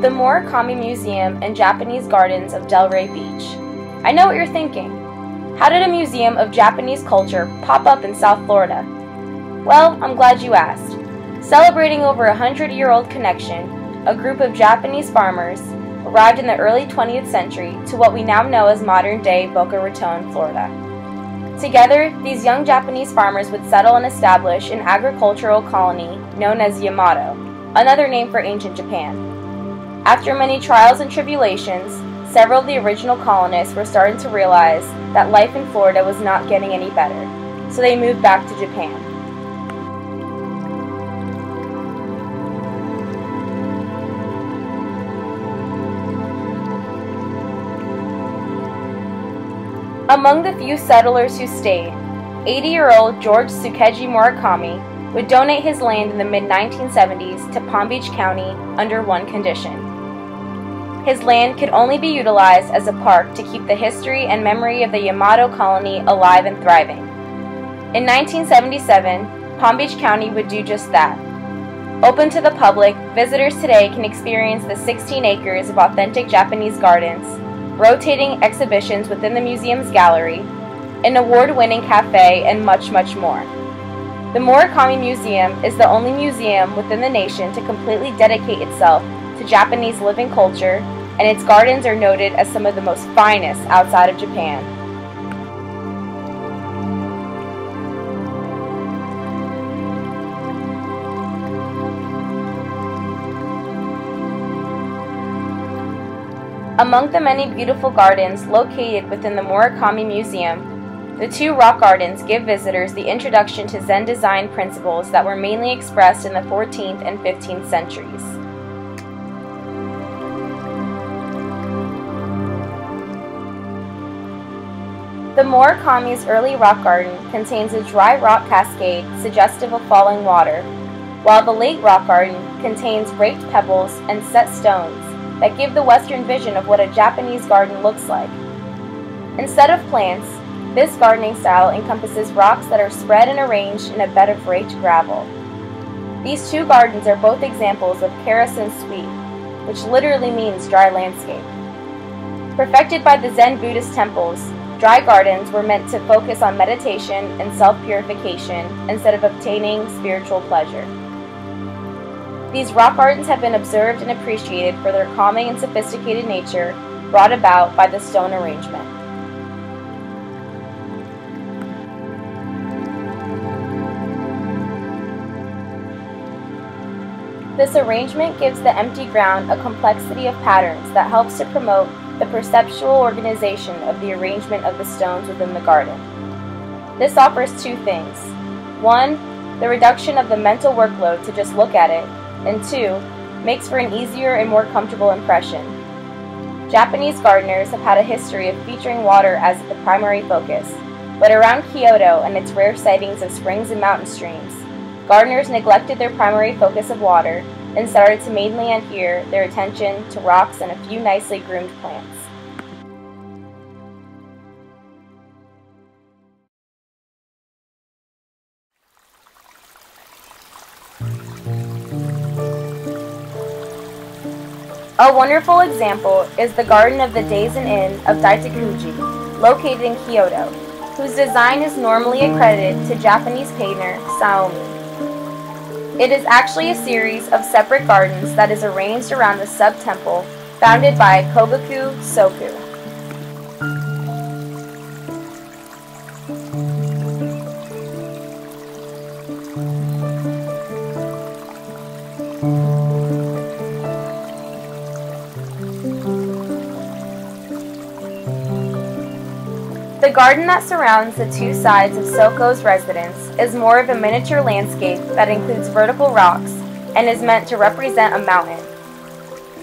The Morikami Museum and Japanese Gardens of Delray Beach. I know what you're thinking. How did a museum of Japanese culture pop up in South Florida? Well, I'm glad you asked. Celebrating over a 100-year-old connection, a group of Japanese farmers arrived in the early 20th century to what we now know as modern-day Boca Raton, Florida. Together, these young Japanese farmers would settle and establish an agricultural colony known as Yamato, another name for ancient Japan. After many trials and tribulations, several of the original colonists were starting to realize that life in Florida was not getting any better, so they moved back to Japan. Among the few settlers who stayed, 80-year-old George Tsukeji Morikami would donate his land in the mid-1970s to Palm Beach County under one condition. His land could only be utilized as a park to keep the history and memory of the Yamato colony alive and thriving. In 1977, Palm Beach County would do just that. Open to the public, visitors today can experience the 16 acres of authentic Japanese gardens, rotating exhibitions within the museum's gallery, an award-winning cafe, and much, much more. The Morikami Museum is the only museum within the nation to completely dedicate itself to Japanese living culture, and its gardens are noted as some of the most finest outside of Japan. Among the many beautiful gardens located within the Morikami Museum, the two rock gardens give visitors the introduction to Zen design principles that were mainly expressed in the 14th and 15th centuries. The Morikami's early rock garden contains a dry rock cascade suggestive of falling water, while the late rock garden contains raked pebbles and set stones that give the Western vision of what a Japanese garden looks like. Instead of plants, this gardening style encompasses rocks that are spread and arranged in a bed of raked gravel. These two gardens are both examples of Karasen Suite, which literally means dry landscape. Perfected by the Zen Buddhist temples, dry gardens were meant to focus on meditation and self-purification instead of obtaining spiritual pleasure. These rock gardens have been observed and appreciated for their calming and sophisticated nature brought about by the stone arrangement. This arrangement gives the empty ground a complexity of patterns that helps to promote the perceptual organization of the arrangement of the stones within the garden. This offers two things. One, the reduction of the mental workload to just look at it, and two, makes for an easier and more comfortable impression. Japanese gardeners have had a history of featuring water as the primary focus, but around Kyoto and its rare sightings of springs and mountain streams, gardeners neglected their primary focus of water and started to mainly adhere their attention to rocks and a few nicely groomed plants. A wonderful example is the Garden of the Daisen Inn of Daitakuji, located in Kyoto, whose design is normally accredited to Japanese painter Saomi. It is actually a series of separate gardens that is arranged around the sub-temple founded by Kogaku Soku. The garden that surrounds the two sides of Soko's residence is more of a miniature landscape that includes vertical rocks and is meant to represent a mountain.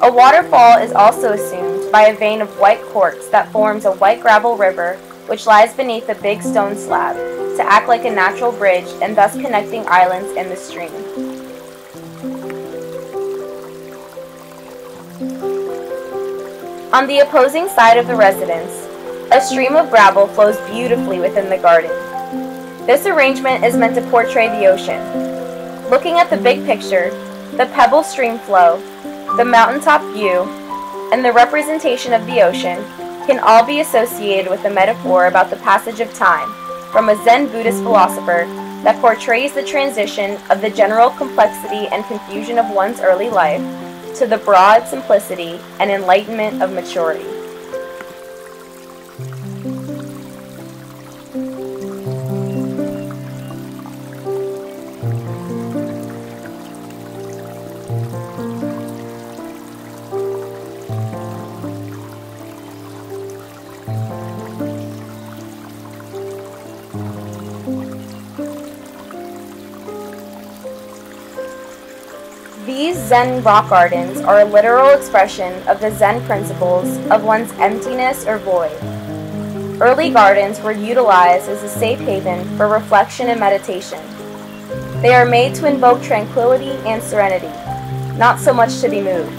A waterfall is also assumed by a vein of white quartz that forms a white gravel river which lies beneath a big stone slab to act like a natural bridge and thus connecting islands in the stream. On the opposing side of the residence, a stream of gravel flows beautifully within the garden. This arrangement is meant to portray the ocean. Looking at the big picture, the pebble stream flow, the mountaintop view, and the representation of the ocean can all be associated with a metaphor about the passage of time from a Zen Buddhist philosopher that portrays the transition of the general complexity and confusion of one's early life to the broad simplicity and enlightenment of maturity. These Zen rock gardens are a literal expression of the Zen principles of one's emptiness or void. Early gardens were utilized as a safe haven for reflection and meditation. They are made to invoke tranquility and serenity, not so much to be moved.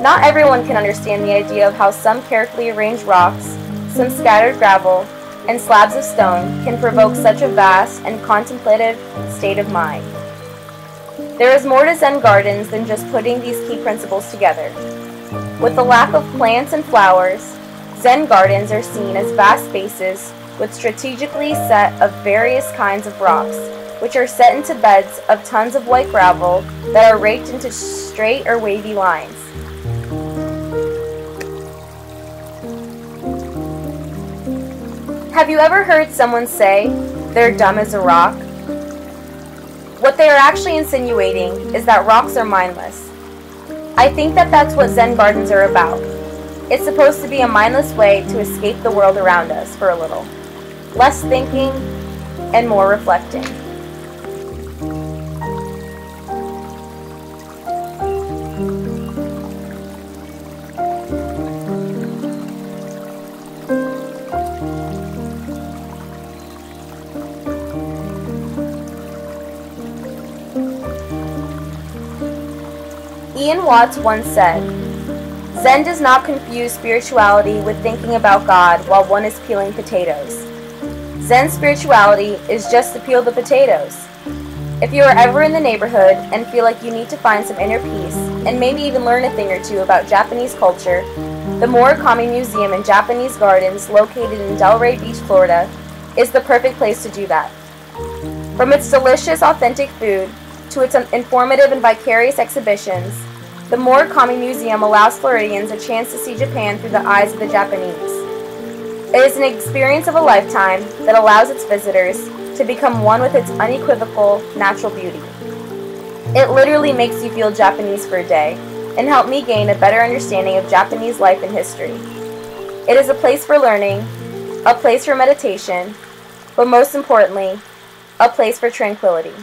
Not everyone can understand the idea of how some carefully arranged rocks, some scattered gravel, and slabs of stone can provoke such a vast and contemplative state of mind. There is more to Zen gardens than just putting these key principles together. With the lack of plants and flowers, Zen gardens are seen as vast spaces with strategically set of various kinds of rocks, which are set into beds of tons of white gravel that are raked into straight or wavy lines. Have you ever heard someone say, "They're dumb as a rock"? What they are actually insinuating is that rocks are mindless. I think that that's what Zen gardens are about. It's supposed to be a mindless way to escape the world around us for a little. Less thinking and more reflecting. Ian Watts once said, "Zen does not confuse spirituality with thinking about God while one is peeling potatoes. Zen spirituality is just to peel the potatoes." If you are ever in the neighborhood and feel like you need to find some inner peace and maybe even learn a thing or two about Japanese culture, the Morikami Museum in Japanese Gardens, located in Delray Beach, Florida, is the perfect place to do that. From its delicious, authentic food to its informative and vicarious exhibitions, the Morikami Museum allows Floridians a chance to see Japan through the eyes of the Japanese. It is an experience of a lifetime that allows its visitors to become one with its unequivocal natural beauty. It literally makes you feel Japanese for a day and help me gain a better understanding of Japanese life and history. It is a place for learning, a place for meditation, but most importantly, a place for tranquility.